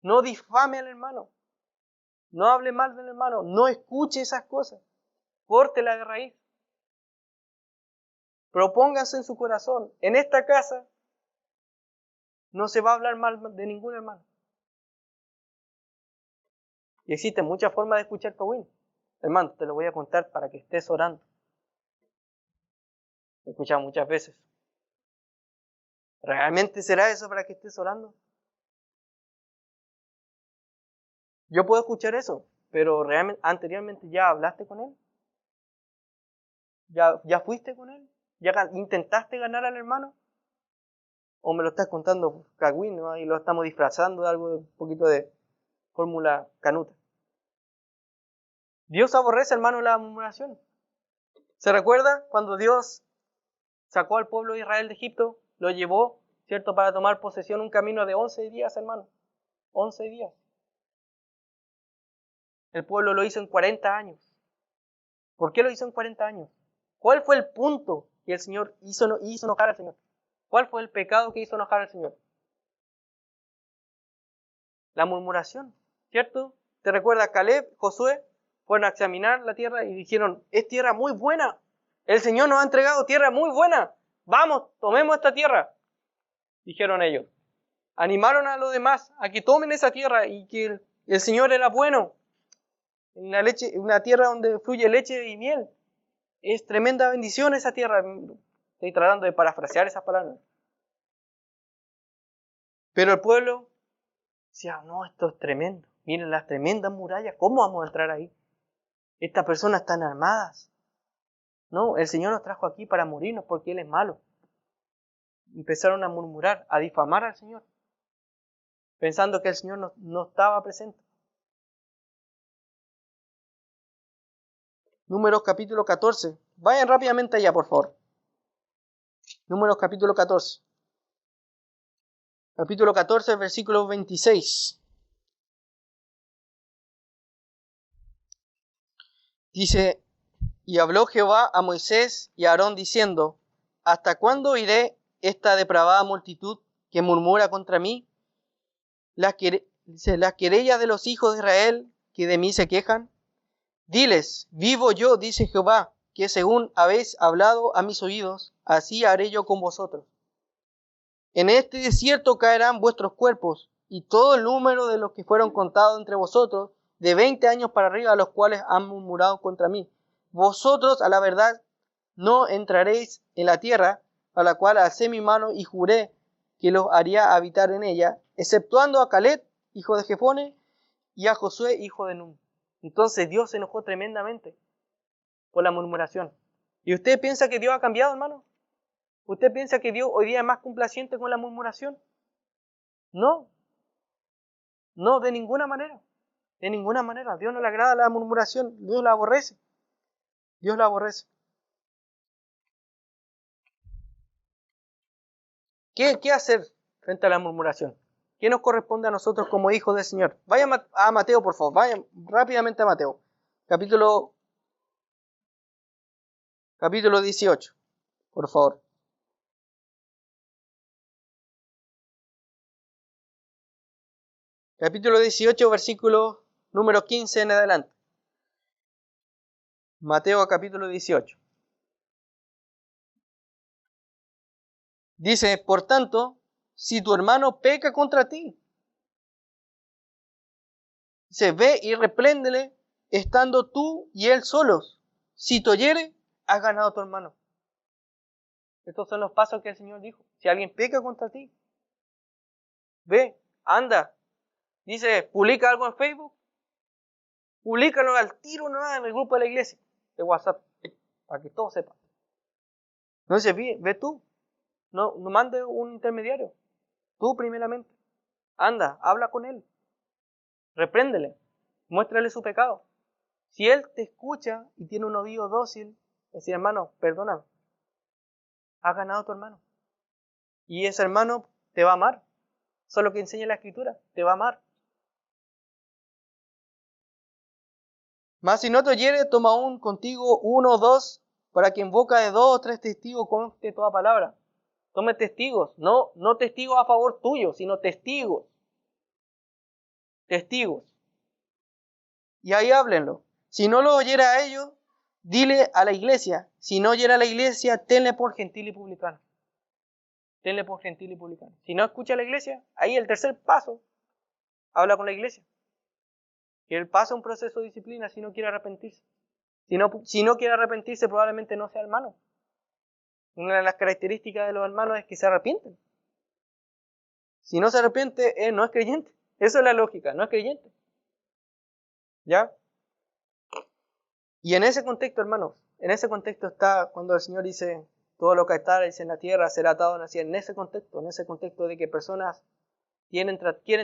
No difame al hermano. No hable mal del hermano. No escuche esas cosas. Córtela de raíz. Propóngase en su corazón. En esta casa no se va a hablar mal de ningún hermano. Y existen muchas formas de escuchar Kawin. Hermano, te lo voy a contar para que estés orando. He escuchado muchas veces. ¿Realmente será eso para que estés orando? Yo puedo escuchar eso, pero realmente anteriormente ya hablaste con él. ¿Ya fuiste con él? ¿Ya intentaste ganar al hermano? ¿O me lo estás contando Kawin, ¿no? Y lo estamos disfrazando de algo, un poquito de fórmula canuta? Dios aborrece, hermano, la murmuración. ¿Se recuerda cuando Dios sacó al pueblo de Israel de Egipto? Lo llevó, ¿cierto?, para tomar posesión, un camino de 11 días, hermano. 11 días. El pueblo lo hizo en 40 años. ¿Por qué lo hizo en 40 años? ¿Cuál fue el punto que el Señor hizo enojar al Señor? ¿Cuál fue el pecado que hizo enojar al Señor? La murmuración, ¿cierto? ¿Te recuerda Caleb, Josué? Fueron a examinar la tierra y dijeron, es tierra muy buena. El Señor nos ha entregado tierra muy buena. Vamos, tomemos esta tierra. Dijeron ellos. Animaron a los demás a que tomen esa tierra y que el Señor era bueno. Una tierra donde fluye leche y miel. Es tremenda bendición esa tierra. Estoy tratando de parafrasear esas palabras. Pero el pueblo decía, no, esto es tremendo. Miren las tremendas murallas. ¿Cómo vamos a entrar ahí? Estas personas están armadas. No, el Señor nos trajo aquí para morirnos porque Él es malo. Empezaron a murmurar, a difamar al Señor, pensando que el Señor no estaba presente. Números capítulo 14. Vayan rápidamente allá, por favor. Números capítulo 14. Capítulo 14, versículo 26. Dice, y habló Jehová a Moisés y a Aarón diciendo, ¿hasta cuándo oiré esta depravada multitud que murmura contra mí? Las querellas de los hijos de Israel que de mí se quejan. Diles, vivo yo, dice Jehová, que según habéis hablado a mis oídos, así haré yo con vosotros. En este desierto caerán vuestros cuerpos, y todo el número de los que fueron contados entre vosotros, de 20 años para arriba, a los cuales han murmurado contra mí. Vosotros, a la verdad, no entraréis en la tierra, a la cual alcé mi mano y juré que los haría habitar en ella, exceptuando a Caleb, hijo de Jefone, y a Josué, hijo de Nun. Entonces Dios se enojó tremendamente por la murmuración. ¿Y usted piensa que Dios ha cambiado, hermano? ¿Usted piensa que Dios hoy día es más complaciente con la murmuración? No, no, de ninguna manera. De ninguna manera. Dios no le agrada la murmuración, Dios la aborrece. Dios la aborrece. ¿Qué hacer frente a la murmuración? ¿Qué nos corresponde a nosotros como hijos del Señor? Vayan a Mateo, por favor. Vayan rápidamente a Mateo. Capítulo 18, por favor. Capítulo 18, versículo número 15 en adelante. Mateo capítulo 18. Dice, por tanto, si tu hermano peca contra ti, dice, ve y repréndele estando tú y él solos. Si te oyere, has ganado a tu hermano. Estos son los pasos que el Señor dijo. Si alguien peca contra ti, ve, anda. Dice, publica algo en Facebook. Públicalo al tiro nomás en el grupo de la iglesia, de WhatsApp, para que todos sepan. No se ve tú, no mande un intermediario. Tú primeramente. Anda, habla con él. Repréndele. Muéstrale su pecado. Si él te escucha y tiene un oído dócil, decir, hermano, perdóname. Has ganado a tu hermano. Y ese hermano te va a amar. Eso es lo que enseña la Escritura. Te va a amar. Mas si no te oyere, toma aún contigo 1 o 2, para que en boca de 2 o 3 testigos conste toda palabra. Tome testigos, no testigos a favor tuyo, sino testigos. Testigos. Y ahí háblenlo. Si no lo oyera a ellos, dile a la iglesia. Si no oyera a la iglesia, tenle por gentil y publicano. Tenle por gentil y publicano. Si no escucha a la iglesia, ahí el tercer paso, habla con la iglesia. Que él pasa un proceso de disciplina si no quiere arrepentirse. Si no quiere arrepentirse, probablemente no sea hermano. Una de las características de los hermanos es que se arrepienten. Si no se arrepiente, él no es creyente. Esa es la lógica, no es creyente. ¿Ya? Y en ese contexto, hermanos, en ese contexto está cuando el Señor dice, todo lo que está en la tierra será atado en la cielo. En ese contexto de que personas quieren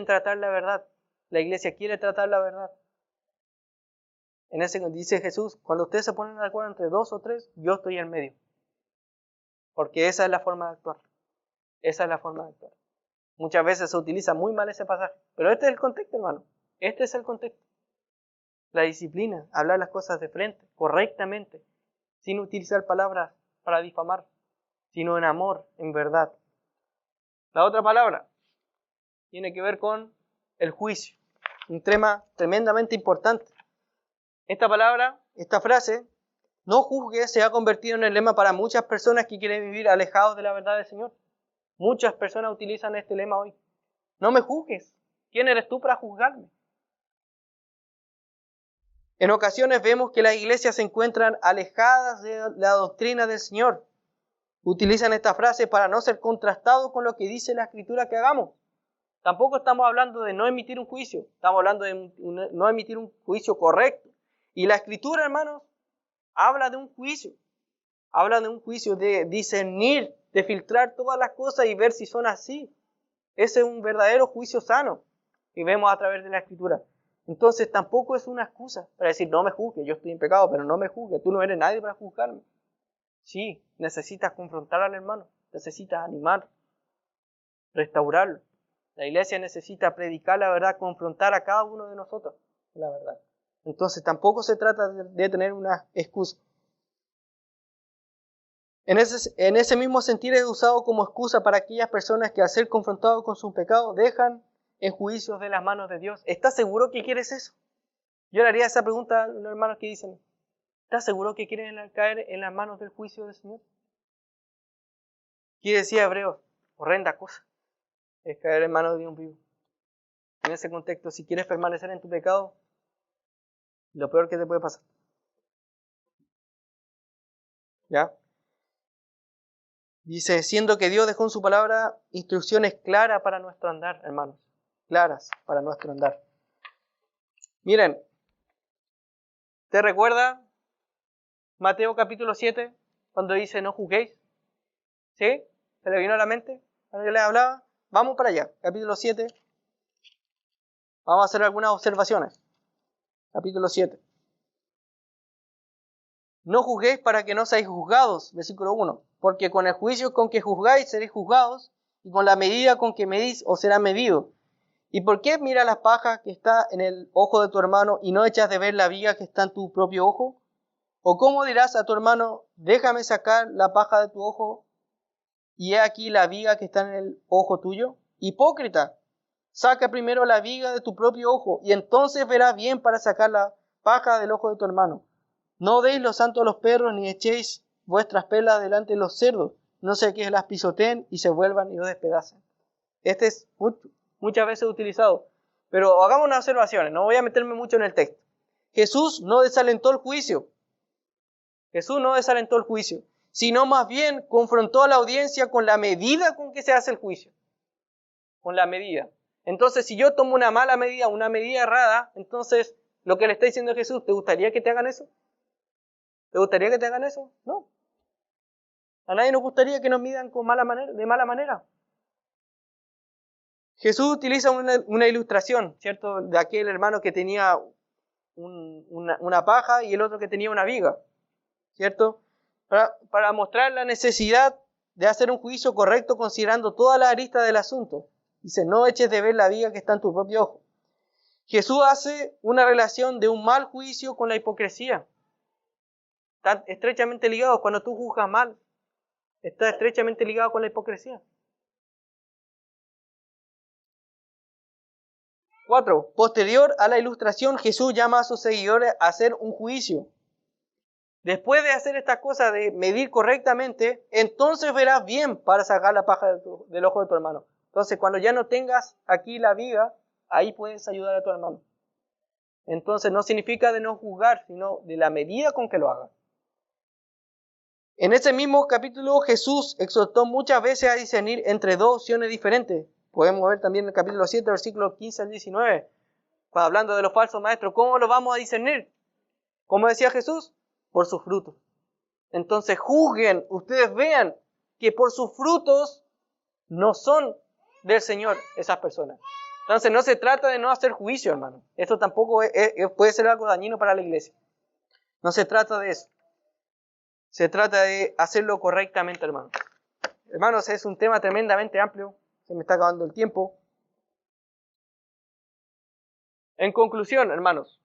tratar la verdad. La iglesia quiere tratar la verdad. Dice Jesús, cuando ustedes se ponen de acuerdo entre 2 o 3, yo estoy en medio. Porque esa es la forma de actuar. Esa es la forma de actuar. Muchas veces se utiliza muy mal ese pasaje. Pero este es el contexto, hermano. Este es el contexto. La disciplina, hablar las cosas de frente, correctamente, sin utilizar palabras para difamar, sino en amor, en verdad. La otra palabra tiene que ver con el juicio. Un tema tremendamente importante. Esta palabra, esta frase, no juzgues, se ha convertido en el lema para muchas personas que quieren vivir alejados de la verdad del Señor. Muchas personas utilizan este lema hoy. No me juzgues. ¿Quién eres tú para juzgarme? En ocasiones vemos que las iglesias se encuentran alejadas de la doctrina del Señor. Utilizan esta frase para no ser contrastados con lo que dice la Escritura que hagamos. Tampoco estamos hablando de no emitir un juicio. Estamos hablando de no emitir un juicio correcto. Y la Escritura, hermanos, habla de un juicio. Habla de un juicio, de discernir, de filtrar todas las cosas y ver si son así. Ese es un verdadero juicio sano que vemos a través de la Escritura. Entonces tampoco es una excusa para decir, no me juzgue, yo estoy en pecado, pero no me juzgue, tú no eres nadie para juzgarme. Sí, necesitas confrontar al hermano, necesitas animar, restaurarlo. La iglesia necesita predicar la verdad, confrontar a cada uno de nosotros la verdad. Entonces tampoco se trata de tener una excusa. En ese mismo sentir es usado como excusa para aquellas personas que al ser confrontados con su pecado dejan en juicios de las manos de Dios. ¿Estás seguro que quieres eso? Yo le haría esa pregunta a los hermanos que dicen, ¿estás seguro que quieren caer en las manos del juicio del Señor? ¿Qué decía Hebreos? Horrenda cosa es caer en manos de un vivo. En ese contexto, si quieres permanecer en tu pecado, lo peor que te puede pasar. ¿Ya? Dice, siendo que Dios dejó en su palabra instrucciones claras para nuestro andar, hermanos. Claras para nuestro andar. Miren, ¿te recuerda Mateo capítulo 7 cuando dice no juzguéis? ¿Sí? ¿Se le vino a la mente cuando yo les hablaba? Vamos para allá, capítulo 7. Vamos a hacer algunas observaciones. Capítulo 7. No juzguéis para que no seáis juzgados, versículo 1. Porque con el juicio con que juzgáis seréis juzgados, y con la medida con que medís os será medido. ¿Y por qué miras la paja que está en el ojo de tu hermano y no echas de ver la viga que está en tu propio ojo? ¿O cómo dirás a tu hermano, déjame sacar la paja de tu ojo, y he aquí la viga que está en el ojo tuyo? Hipócrita, saca primero la viga de tu propio ojo, y entonces verás bien para sacar la paja del ojo de tu hermano. No deis los santos a los perros, ni echéis vuestras perlas delante de los cerdos, no sea que las pisoteen y se vuelvan y los despedacen. Este es muchas veces utilizado, pero hagamos unas observaciones, no voy a meterme mucho en el texto. Jesús no desalentó el juicio. Jesús no desalentó el juicio, sino más bien confrontó a la audiencia con la medida con que se hace el juicio. Con la medida. Entonces, si yo tomo una mala medida, una medida errada, entonces lo que le está diciendo Jesús. ¿Te gustaría que te hagan eso? ¿Te gustaría que te hagan eso? No. A nadie nos gustaría que nos midan de mala manera. Jesús utiliza una ilustración, ¿cierto? De aquel hermano que tenía una paja y el otro que tenía una viga, ¿cierto? Para mostrar la necesidad de hacer un juicio correcto considerando todas las aristas del asunto. Dice, no eches de ver la viga que está en tu propio ojo. Jesús hace una relación de un mal juicio con la hipocresía. Están estrechamente ligados. Cuando tú juzgas mal, está estrechamente ligado con la hipocresía. 4. Posterior a la ilustración, Jesús llama a sus seguidores a hacer un juicio. Después de hacer esta cosa de medir correctamente, entonces verás bien para sacar la paja del ojo de tu hermano. Entonces, cuando ya no tengas aquí la viga, ahí puedes ayudar a tu hermano. Entonces, no significa de no juzgar, sino de la medida con que lo hagas. En ese mismo capítulo, Jesús exhortó muchas veces a discernir entre dos opciones diferentes. Podemos ver también en el capítulo 7, versículos 15 al 19, hablando de los falsos maestros. ¿Cómo los vamos a discernir? ¿Cómo decía Jesús? Por sus frutos. Entonces juzguen, ustedes vean que por sus frutos no son del Señor esas personas. Entonces no se trata de no hacer juicio, hermano. Esto tampoco puede ser algo dañino para la iglesia. No se trata de eso. Se trata de hacerlo correctamente, hermano. Hermanos, es un tema tremendamente amplio. Se me está acabando el tiempo. En conclusión, hermanos.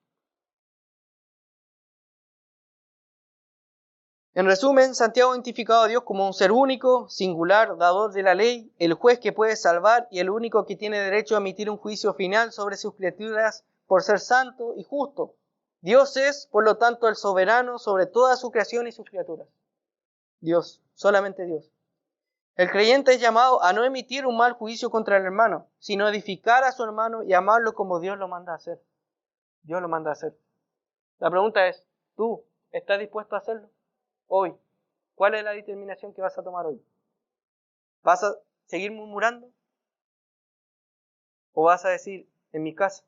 En resumen, Santiago ha identificado a Dios como un ser único, singular, dador de la ley, el juez que puede salvar y el único que tiene derecho a emitir un juicio final sobre sus criaturas por ser santo y justo. Dios es, por lo tanto, el soberano sobre toda su creación y sus criaturas. Dios, solamente Dios. El creyente es llamado a no emitir un mal juicio contra el hermano, sino edificar a su hermano y amarlo como Dios lo manda a hacer. Dios lo manda a hacer. La pregunta es, ¿tú estás dispuesto a hacerlo? Hoy, ¿cuál es la determinación que vas a tomar hoy? ¿Vas a seguir murmurando? ¿O vas a decir, en mi casa,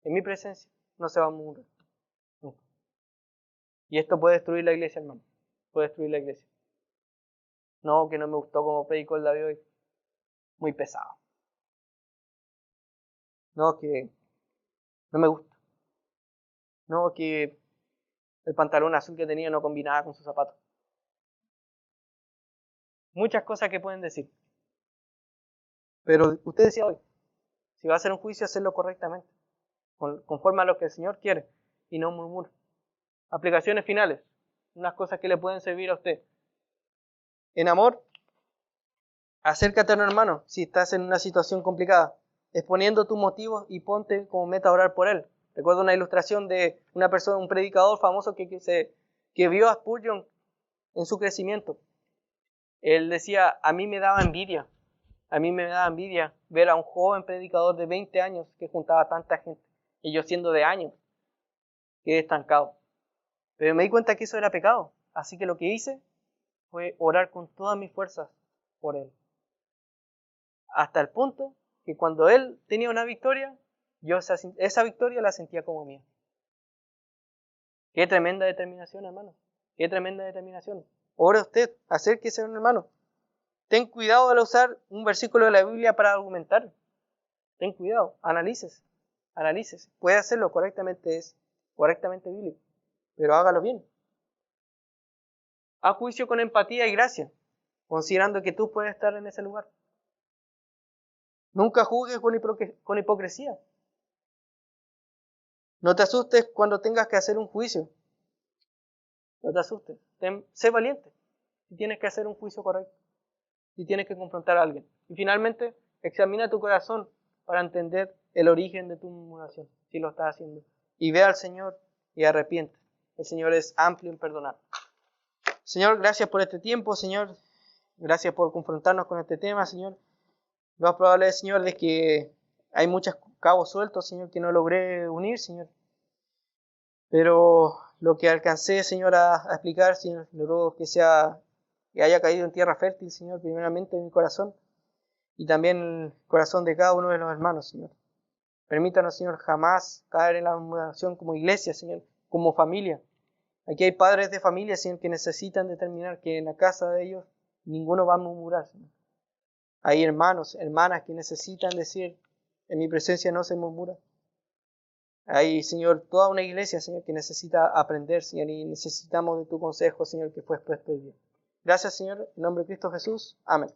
en mi presencia, no se va a murmurar? Nunca. Y esto puede destruir la iglesia, hermano. Puede destruir la iglesia. No, que no me gustó como predicó el David hoy. Muy pesado. No, que no me gusta. No, que el pantalón azul que tenía no combinaba con sus zapatos. Muchas cosas que pueden decir. Pero usted decía hoy, si va a hacer un juicio, hacerlo correctamente, conforme a lo que el Señor quiere, y no murmure. Aplicaciones finales, unas cosas que le pueden servir a usted. En amor, acércate a un hermano si estás en una situación complicada, exponiendo tus motivos y ponte como meta orar por él. Recuerdo una ilustración de una persona, un predicador famoso que vio a Spurgeon en su crecimiento. Él decía, a mí me daba envidia ver a un joven predicador de 20 años que juntaba tanta gente, y yo siendo de años, quedé estancado. Pero me di cuenta que eso era pecado, así que lo que hice fue orar con todas mis fuerzas por él. Hasta el punto que cuando él tenía una victoria, yo esa victoria la sentía como mía. Qué tremenda determinación, hermano. Qué tremenda determinación. Ore usted, acérquese a un hermano. Ten cuidado al usar un versículo de la Biblia para argumentar. Ten cuidado, analices. Puede hacerlo correctamente, es correctamente bíblico, pero hágalo bien. Haz juicio con empatía y gracia, considerando que tú puedes estar en ese lugar. Nunca juzgues con hipocresía. No te asustes cuando tengas que hacer un juicio. No te asustes. Sé valiente si tienes que hacer un juicio correcto. Si tienes que confrontar a alguien. Y finalmente, examina tu corazón para entender el origen de tu murmuración, si lo estás haciendo. Y ve al Señor y arrepiente. El Señor es amplio en perdonar. Señor, gracias por este tiempo, Señor. Gracias por confrontarnos con este tema, Señor. Lo más probable es, Señor, de que hay muchos cabos sueltos, Señor, que no logré unir, Señor. Pero lo que alcancé, Señor, a explicar, Señor, logró que haya caído en tierra fértil, Señor, primeramente en mi corazón y también en el corazón de cada uno de los hermanos, Señor. Permítanos, Señor, jamás caer en la murmuración como iglesia, Señor, como familia. Aquí hay padres de familia, Señor, que necesitan determinar que en la casa de ellos ninguno va a murmurar, Señor. Hay hermanos, hermanas que necesitan decir, en mi presencia no se murmura. Hay, Señor, toda una iglesia, Señor, que necesita aprender, Señor, y necesitamos de tu consejo, Señor, que fue expuesto hoy día. Gracias, Señor, en nombre de Cristo Jesús. Amén.